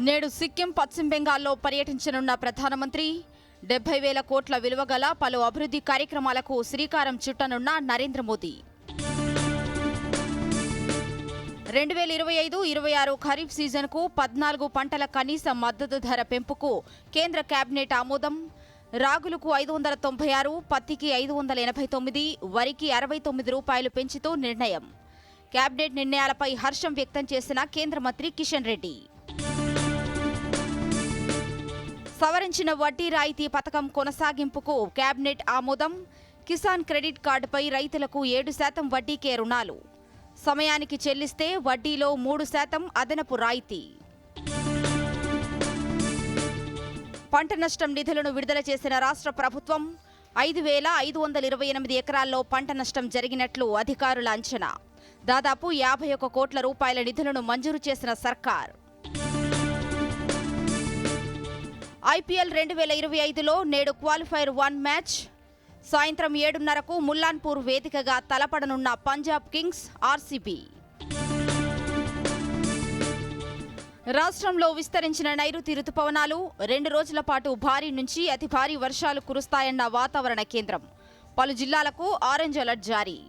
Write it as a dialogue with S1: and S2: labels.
S1: నేడు సిక్కిం పశ్చిమ బెంగాల్లో పర్యటించనున్న ప్రధానమంత్రి 70,000 కోట్ల విలువగల పలు అభివృద్ధి కార్యక్రమాలకు శ్రీకారం చుట్టనున్న నరేంద్ర మోదీ 2025-26 ఖరీఫ్ సీజన్కు 14 పంటల కనీస మద్దతు ధర పెంపుకు కేంద్ర కేబినెట్ ఆమోదం. రాగులకు 596, పత్తికి 589, వరికి 69 రూపాయలు పెంచుతూ నిర్ణయం. కేబినెట్ నిర్ణయాలపై హర్షం వ్యక్తం చేసిన కేంద్ర మంత్రి కిషన్ రెడ్డి. సవరించిన వడ్డీ రాయితీ పథకం కొనసాగింపుకు కేబినెట్ ఆమోదం. కిసాన్ క్రెడిట్ కార్డుపై రైతులకు 7% వడ్డీకే రుణాలు. సమయానికి చెల్లిస్తే వడ్డీలో 3% అదనపు రాయితీ. పంట నష్టం నిధులను విడుదల చేసిన రాష్ట్ర ప్రభుత్వం 5,528 ఎకరాల్లో పంట నష్టం జరిగినట్లు అధికారుల అంచనా. దాదాపు 51 కోట్ల రూపాయల నిధులను మంజూరు చేసిన సర్కార్. ఐపీఎల్ 2025లో నేడు క్వాలిఫైర్ 1 మ్యాచ్. సాయంత్రం 7:30కు ముల్లాన్పూర్ వేదికగా తలపడనున్న పంజాబ్ కింగ్స్ ఆర్సీబీ. రాష్ట్రంలో విస్తరించిన నైరుతి రుతుపవనాలు 2 రోజుల పాటు భారీ నుంచి అతి భారీ వర్షాలు కురుస్తాయన్న వాతావరణ కేంద్రం. పలు జిల్లాలకు ఆరెంజ్ అలర్ట్ జారీ.